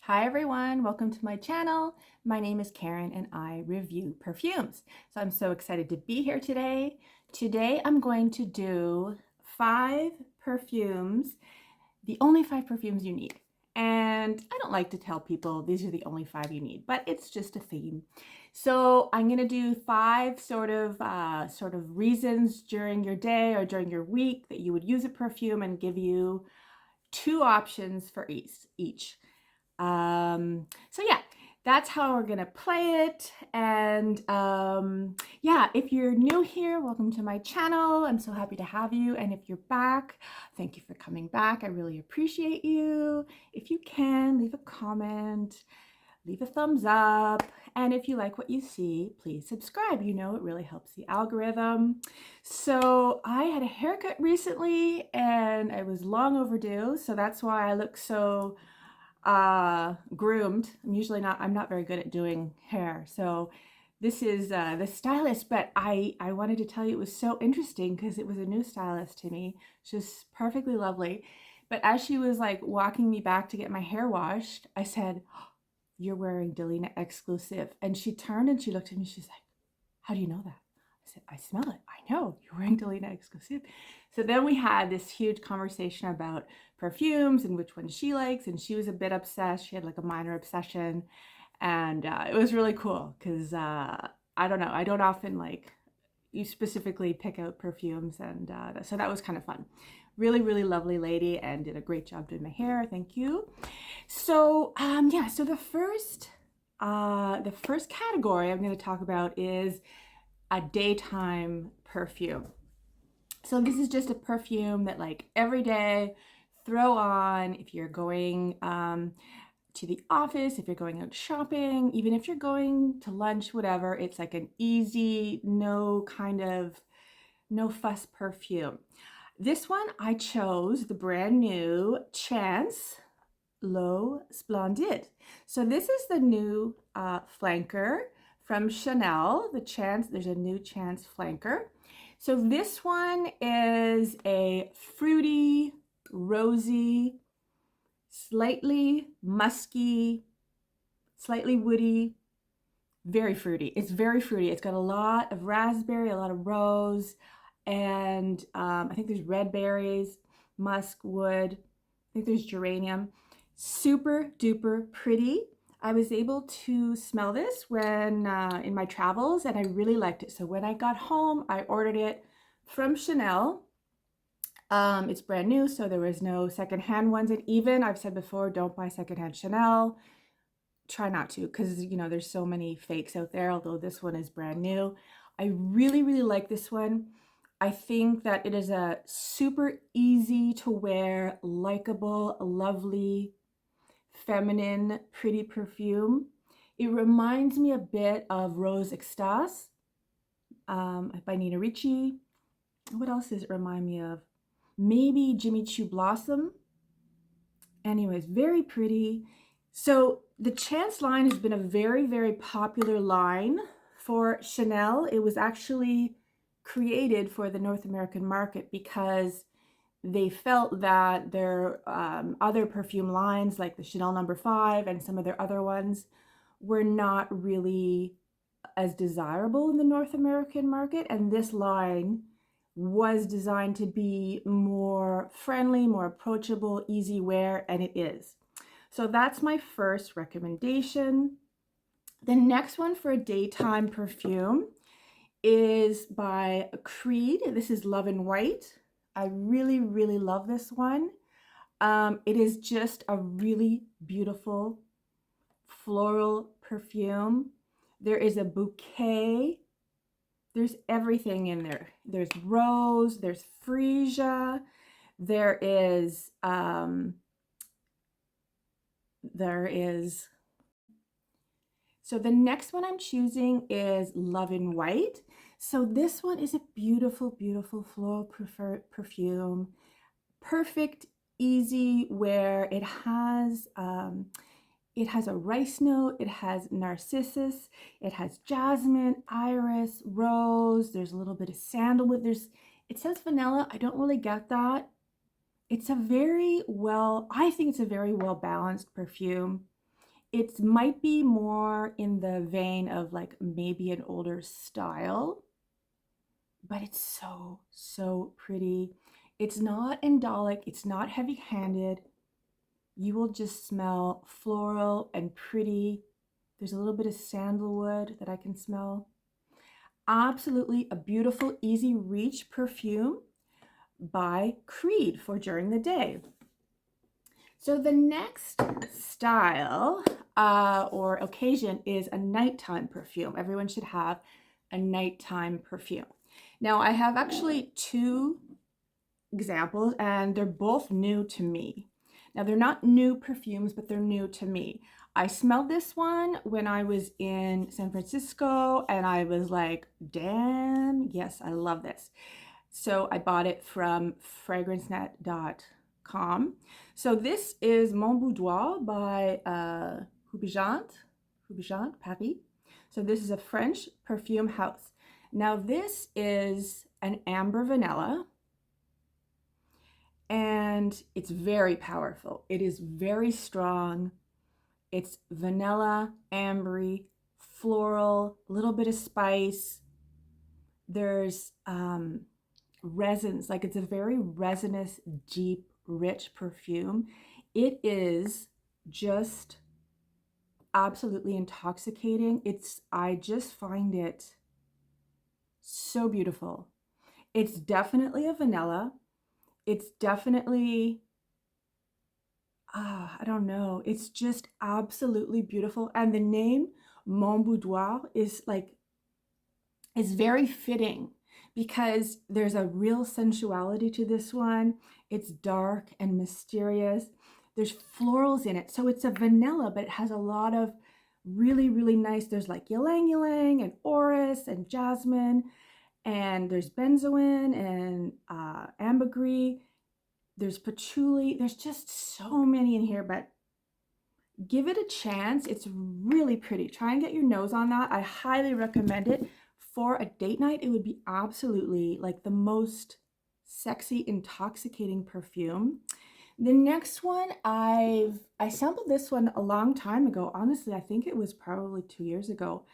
Hi everyone, welcome to my channel. My name is Karen and I review perfumes. So I'm so excited to be here today. Today I'm going to do 5 perfumes, the only 5 perfumes you need. And I don't like to tell people these are the only 5 you need, but it's just a theme. So I'm going to do 5 sort of reasons during your day or during your week that you would use a perfume and give you 2 options for each. So yeah, that's how we're gonna play it. And yeah, if you're new here, welcome to my channel. I'm so happy to have you. And if you're back, thank you for coming back. I really appreciate you. If you can, leave a comment, leave a thumbs up. And if you like what you see, please subscribe. You know, it really helps the algorithm. So I had a haircut recently and I was long overdue. So that's why I look so groomed. I'm not very good at doing hair. So this is the stylist, but I wanted to tell you it was so interesting because it was a new stylist to me. She's perfectly lovely. But as she was like walking me back to get my hair washed, I said, "Oh, you're wearing Delina exclusive." And she turned and she looked at me. She's like, "How do you know that?" I said, "I smell it. I know you're wearing Delina exclusive." So then we had this huge conversation about perfumes and which one she likes. And she was a bit obsessed. She had like a minor obsession. And it was really cool because I don't know. I don't often like you specifically pick out perfumes. And so that was kind of fun. Really, really lovely lady and did a great job doing my hair. Thank you. So yeah, so the first category I'm going to talk about is a daytime perfume. So this is just a perfume that like every day throw on if you're going to the office, if you're going out shopping, even if you're going to lunch, whatever. It's like an easy, no fuss perfume. This one I chose the brand new Chance L'Eau Splendide. So this is the new flanker from Chanel. There's a new Chance flanker. So this one is a fruity, rosy, slightly musky, slightly woody, very fruity. It's very fruity. It's got a lot of raspberry, a lot of rose, and I think there's red berries, musk, wood. I think there's geranium. Super duper pretty. I was able to smell this when in my travels and I really liked it. So when I got home, I ordered it from Chanel. It's brand new, so there was no secondhand ones. And even I've said before, don't buy secondhand Chanel. Try not to, because you know there's so many fakes out there, although this one is brand new. I really, really like this one. I think that it is a super easy to wear, likable, lovely, feminine, pretty perfume. It reminds me a bit of Rose Extase by Nina Ricci. What else does it remind me of? Maybe Jimmy Choo Blossom. Anyways, very pretty. So the Chance line has been a very, very popular line for Chanel. It was actually created for the North American market because they felt that their other perfume lines like the Chanel No. 5 and some of their other ones were not really as desirable in the North American market. And this line was designed to be more friendly, more approachable, easy wear, and it is. So that's my first recommendation. The next one for a daytime perfume is by Creed. This is Love in White. I really, really love this one. It is just a really beautiful floral perfume. There is a bouquet. There's everything in there. There's rose, there's freesia, there is so the next one I'm choosing is Love in White. So this one is a beautiful, beautiful floral perfume. Perfect, easy wear. It has a rice note, it has narcissus, it has jasmine, iris, rose, there's a little bit of sandalwood. It says vanilla, I don't really get that. I think it's a very well balanced perfume. It might be more in the vein of like maybe an older style, but it's so, so pretty. It's not indolic, it's not heavy-handed. You will just smell floral and pretty. There's a little bit of sandalwood that I can smell. Absolutely a beautiful, easy reach perfume by Creed for during the day. So the next style or occasion is a nighttime perfume. Everyone should have a nighttime perfume. Now I have actually two examples and they're both new to me. Now they're not new perfumes, but they're new to me. I smelled this one when I was in San Francisco and I was like, damn, yes, I love this. So I bought it from fragrancenet.com. So this is Mon Boudoir by Houbigant, Paris. So this is a French perfume house. Now this is an amber vanilla and it's very powerful. It is very strong. It's vanilla, ambery, floral, a little bit of spice. There's resins, like it's a very resinous, deep, rich perfume. It is just absolutely intoxicating. I just find it so beautiful. It's definitely a vanilla. It's definitely, I don't know. It's just absolutely beautiful. And the name Mon Boudoir is very fitting because there's a real sensuality to this one. It's dark and mysterious. There's florals in it. So it's a vanilla, but it has a lot of really, really nice, there's like ylang ylang and orris and jasmine, and there's benzoin and ambergris. There's patchouli. There's just so many in here, but give it a chance. It's really pretty. Try and get your nose on that. I highly recommend it. For a date night, it would be absolutely like the most sexy, intoxicating perfume. The next one, I sampled this one a long time ago. Honestly, I think it was probably 2 years ago.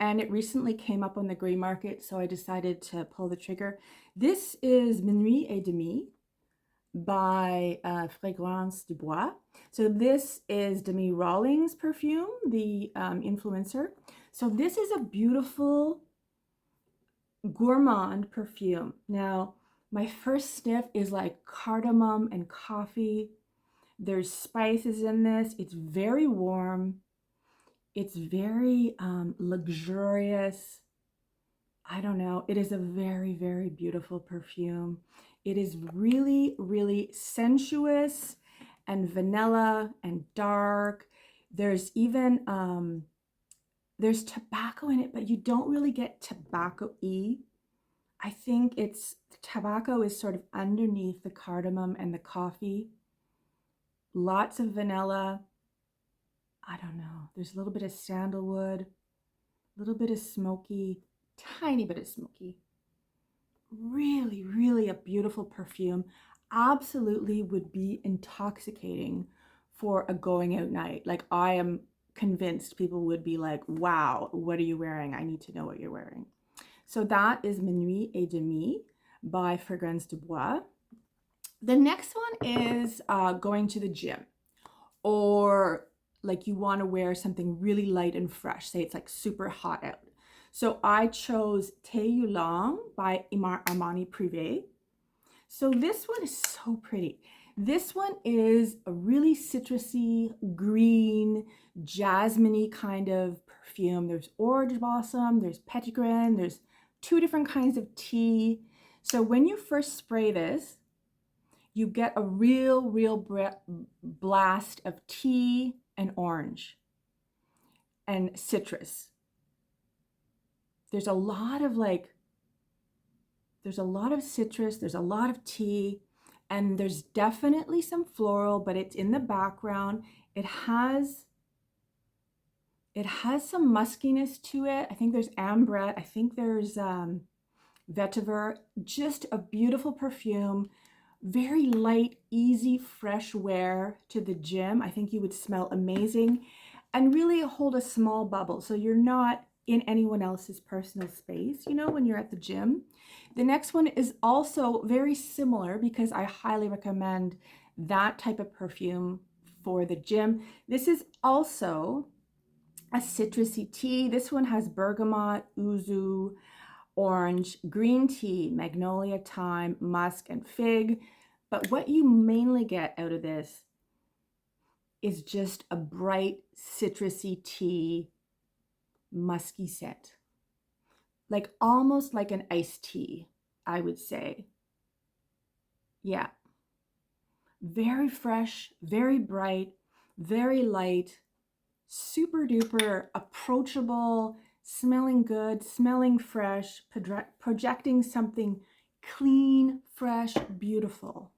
And it recently came up on the gray market, so I decided to pull the trigger. This is Minuit et Demi by Fragrance du Bois. So this is Demi Rawlings perfume, the influencer. So this is a beautiful gourmand perfume. Now, my first sniff is like cardamom and coffee. There's spices in this. It's very warm. It's very luxurious. I don't know. It is a very, very beautiful perfume. It is really, really sensuous and vanilla and dark. There's even, there's tobacco in it, but you don't really get tobacco-y. I think the tobacco is sort of underneath the cardamom and the coffee. Lots of vanilla. I don't know. There's a little bit of sandalwood, a little bit of smoky, tiny bit of smoky. Really, really a beautiful perfume. Absolutely would be intoxicating for a going out night. Like I am convinced people would be like, wow, what are you wearing? I need to know what you're wearing. So that is Minuit et Demi by Fragrance du Bois. The next one is going to the gym, or like you want to wear something really light and fresh. Say it's like super hot out. So I chose Yulong by Armani Privé. So this one is so pretty. This one is a really citrusy, green, jasmine-y kind of perfume. There's orange blossom, there's petitgrain, there's 2 different kinds of tea. So when you first spray this, you get a real blast of tea and orange and citrus. There's a lot of citrus, there's a lot of tea, and there's definitely some floral, but it's in the background. It has some muskiness to it. I think there's ambrette. I think there's vetiver. Just a beautiful perfume. Very light, easy, fresh wear to the gym. I think you would smell amazing. and really hold a small bubble so you're not in anyone else's personal space, you know, when you're at the gym. The next one is also very similar because I highly recommend that type of perfume for the gym. This is also a citrusy tea. This one has bergamot, yuzu, orange, green tea, magnolia, thyme, musk, and fig. But what you mainly get out of this is just a bright citrusy tea, musky scent. Like almost like an iced tea, I would say. Yeah. Very fresh, very bright, very light, super duper approachable, smelling good, smelling fresh, projecting something clean, fresh, beautiful.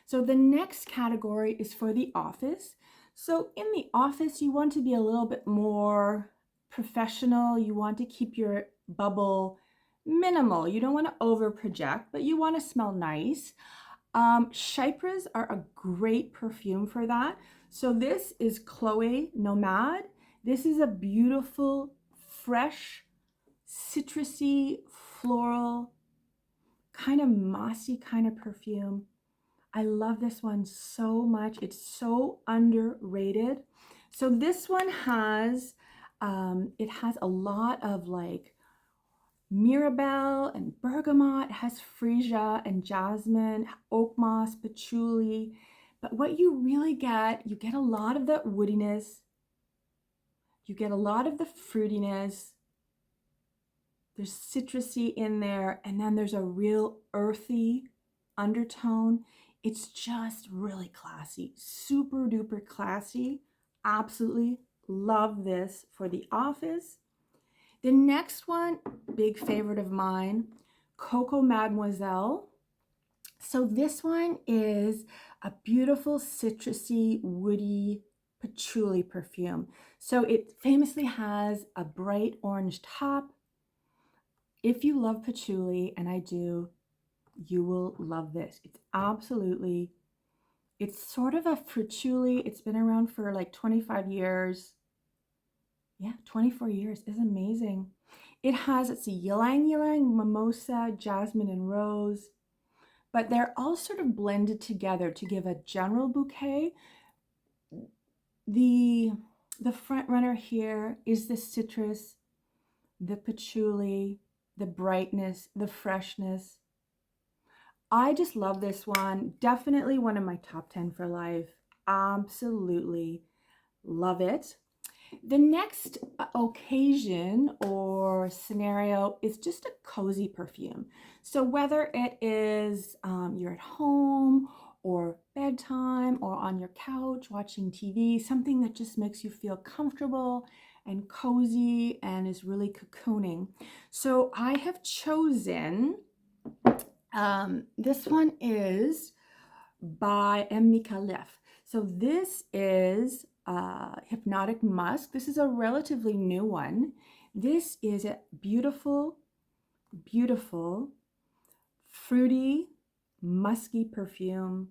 So the next category is for the office. So in the office, you want to be a little bit more professional. You want to keep your bubble minimal. You don't want to over project, but you want to smell nice. Chypres are a great perfume for that. So this is Chloé Nomade. This is a beautiful, fresh, citrusy, floral, kind of mossy kind of perfume. I love this one so much. It's so underrated. So this one has, it has a lot of like Mirabelle and bergamot, has freesia and jasmine, oak moss, patchouli. But what you really get, you get a lot of the woodiness. You get a lot of the fruitiness. There's citrusy in there, and then there's a real earthy undertone. It's just really classy, super duper classy. Absolutely love this for the office. The next one, big favorite of mine, Coco Mademoiselle. So this one is a beautiful citrusy, woody patchouli perfume. So it famously has a bright orange top. If you love patchouli, and I do, you will love this. It's absolutely, it's sort of a patchouli. It's been around for like 25 years. Yeah, 24 years is amazing. It has, let's see, ylang ylang, mimosa, jasmine, and rose. But they're all sort of blended together to give a general bouquet. The front runner here is the citrus, the patchouli, the brightness, the freshness. I just love this one. Definitely one of my top 10 for life. Absolutely love it. The next occasion or scenario is just a cozy perfume. So whether it is you're at home or bedtime or on your couch watching TV, something that just makes you feel comfortable and cozy and is really cocooning. So I have chosen, this one is by Micallef. So this is Hypnotic Musk. This is a relatively new one. This is a beautiful, beautiful, fruity, musky perfume.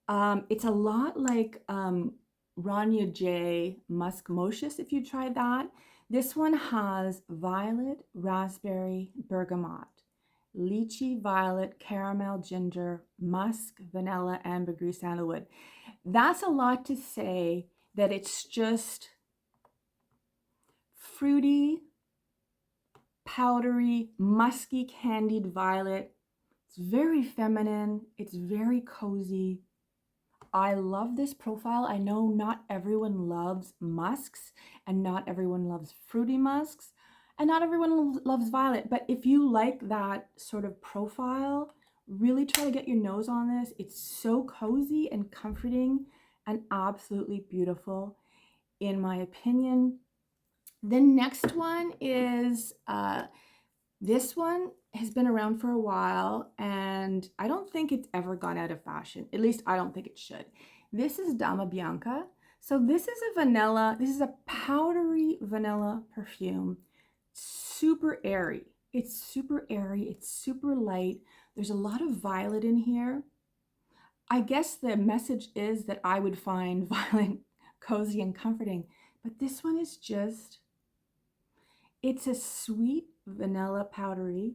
It's a lot like Rania J Musk Moschus, if you tried that. This one has violet, raspberry, bergamot, lychee, violet, caramel, ginger, musk, vanilla, ambergris, sandalwood. That's a lot to say that it's just fruity, powdery, musky, candied violet. It's very feminine. It's very cozy. I love this profile. I know not everyone loves musks and not everyone loves fruity musks and not everyone loves violet, but if you like that sort of profile, really try to get your nose on this. It's so cozy and comforting and absolutely beautiful, in my opinion. The next one is, this one has been around for a while and I don't think it's ever gone out of fashion. At least I don't think it should. This is Dama Bianca. So this is a vanilla, this is a powdery vanilla perfume. Super airy. It's super airy. It's super light. There's a lot of violet in here. I guess the message is that I would find violet cozy and comforting. But this one is just, it's a sweet vanilla powdery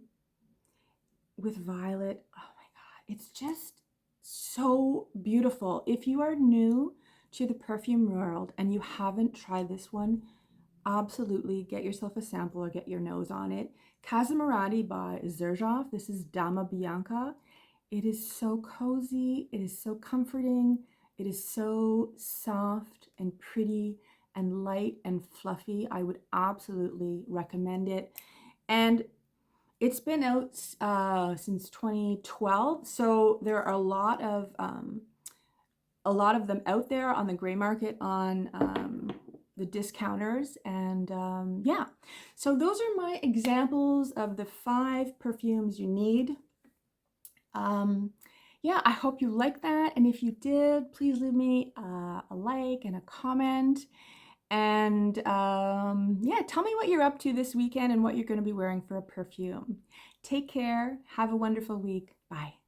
with violet. Oh my God, it's just so beautiful. If you are new to the perfume world and you haven't tried this one, absolutely get yourself a sample or get your nose on it. Casamarati by Xerjoff. This is Dama Bianca. It is so cozy. It is so comforting. It is so soft and pretty and light and fluffy. I would absolutely recommend it. And it's been out since 2012, so there are a lot of them out there on the gray market on the discounters. And yeah, so those are my examples of the 5 perfumes you need. Yeah, I hope you like that, and if you did, please leave me a like and a comment. And yeah, tell me what you're up to this weekend and what you're going to be wearing for a perfume. Take care. Have a wonderful week. Bye.